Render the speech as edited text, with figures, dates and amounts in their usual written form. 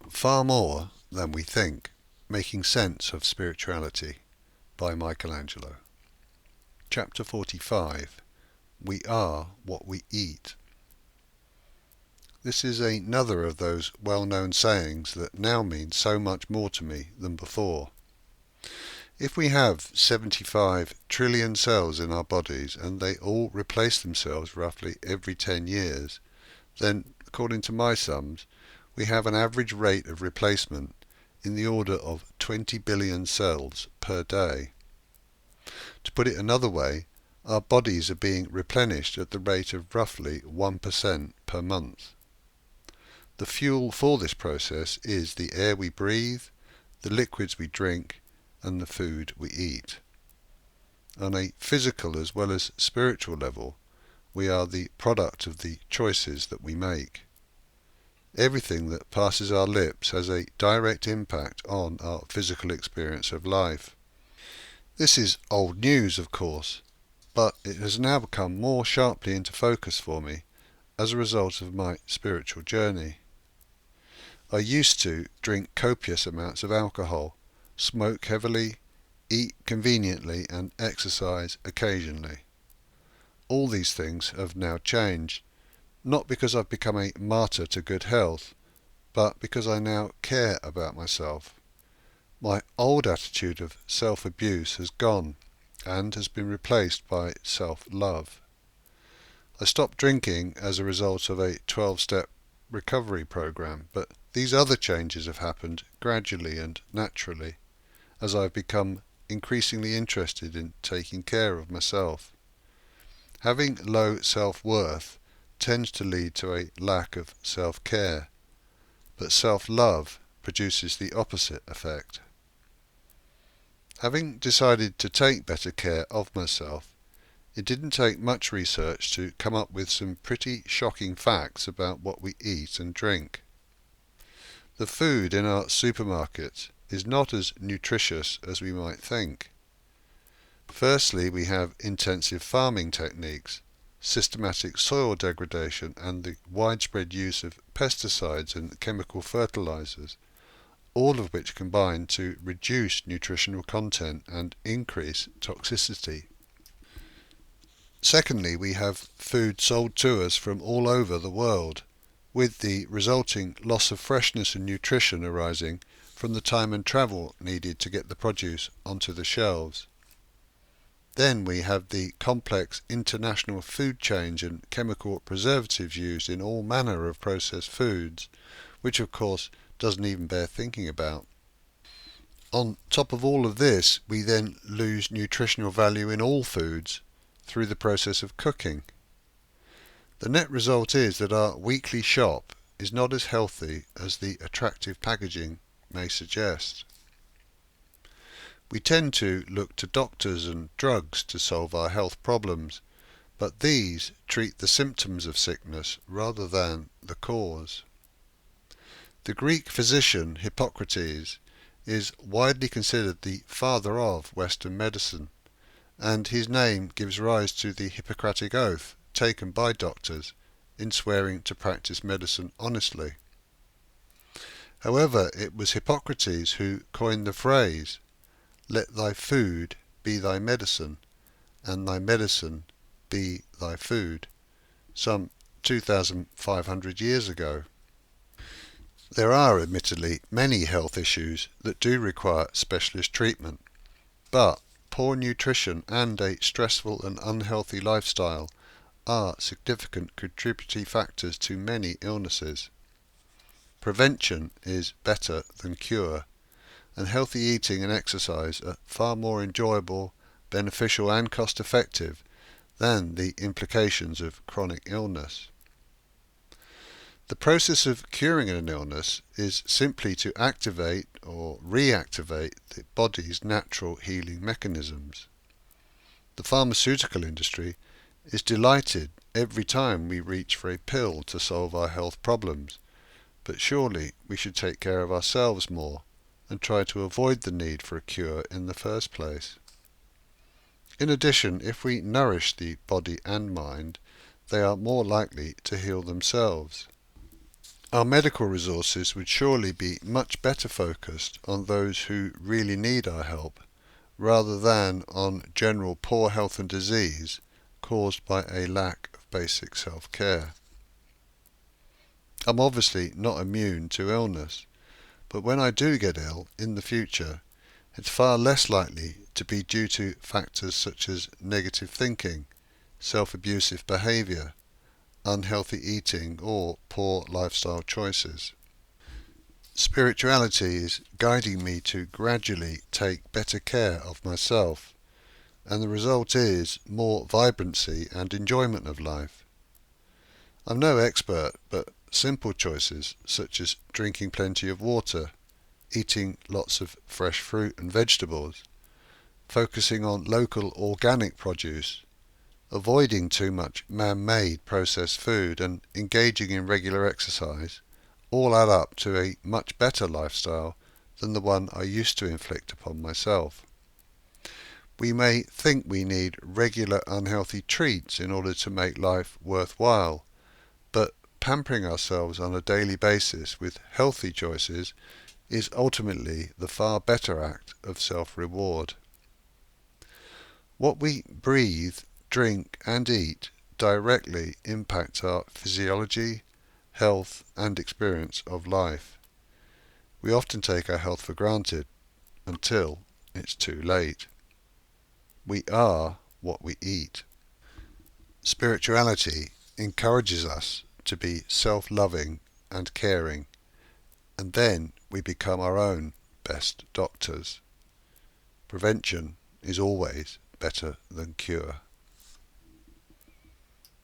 Far more than we think. Making Sense of Spirituality by Angelo. Chapter 45. We are what we eat. This is another of those well-known sayings that now mean so much more to me than before. If we have 75 trillion cells in our bodies and they all replace themselves roughly every 10 years, then, according to my sums, we have an average rate of replacement in the order of 20 billion cells per day. To put it another way, our bodies are being replenished at the rate of roughly 1% per month. The fuel for this process is the air we breathe, the liquids we drink, and the food we eat. On a physical as well as spiritual level, we are the product of the choices that we make. Everything that passes our lips has a direct impact on our physical experience of life. This is old news, of course, but it has now become more sharply into focus for me as a result of my spiritual journey. I used to drink copious amounts of alcohol, smoke heavily, eat conveniently, and exercise occasionally. All these things have now changed, not because I've become a martyr to good health, but because I now care about myself. My old attitude of self-abuse has gone and has been replaced by self-love. I stopped drinking as a result of a 12-step recovery program, but these other changes have happened gradually and naturally as I've become increasingly interested in taking care of myself. Having low self-worth tends to lead to a lack of self-care, but self-love produces the opposite effect. Having decided to take better care of myself, it didn't take much research to come up with some pretty shocking facts about what we eat and drink. The food in our supermarkets is not as nutritious as we might think. Firstly, we have intensive farming techniques, systematic soil degradation, and the widespread use of pesticides and chemical fertilizers, all of which combine to reduce nutritional content and increase toxicity. Secondly, we have food sold to us from all over the world, with the resulting loss of freshness and nutrition arising from the time and travel needed to get the produce onto the shelves. Then we have the complex international food chains and chemical preservatives used in all manner of processed foods, which of course doesn't even bear thinking about. On top of all of this, we then lose nutritional value in all foods through the process of cooking. The net result is that our weekly shop is not as healthy as the attractive packaging may suggest. We tend to look to doctors and drugs to solve our health problems, but these treat the symptoms of sickness rather than the cause. The Greek physician Hippocrates is widely considered the father of Western medicine, and his name gives rise to the Hippocratic Oath taken by doctors in swearing to practice medicine honestly. However, it was Hippocrates who coined the phrase, "Let thy food be thy medicine, and thy medicine be thy food," some 2,500 years ago. There are admittedly many health issues that do require specialist treatment, but poor nutrition and a stressful and unhealthy lifestyle are significant contributory factors to many illnesses. Prevention is better than cure, and healthy eating and exercise are far more enjoyable, beneficial and cost-effective than the implications of chronic illness. The process of curing an illness is simply to activate or reactivate the body's natural healing mechanisms. The pharmaceutical industry is delighted every time we reach for a pill to solve our health problems, but surely we should take care of ourselves more and try to avoid the need for a cure in the first place. In addition, if we nourish the body and mind, they are more likely to heal themselves. Our medical resources would surely be much better focused on those who really need our help, rather than on general poor health and disease caused by a lack of basic self-care. I'm obviously not immune to illness, but when I do get ill in the future, it's far less likely to be due to factors such as negative thinking, self-abusive behaviour, unhealthy eating, or poor lifestyle choices. Spirituality is guiding me to gradually take better care of myself, and the result is more vibrancy and enjoyment of life. I'm no expert, but simple choices such as drinking plenty of water, eating lots of fresh fruit and vegetables, focusing on local organic produce, avoiding too much man-made processed food, and engaging in regular exercise all add up to a much better lifestyle than the one I used to inflict upon myself. We may think we need regular unhealthy treats in order to make life worthwhile, but pampering ourselves on a daily basis with healthy choices is ultimately the far better act of self-reward. What we breathe, drink and eat directly impacts our physiology, health and experience of life. We often take our health for granted until it's too late. We are what we eat. Spirituality encourages us to be self-loving and caring, and then we become our own best doctors. Prevention is always better than cure.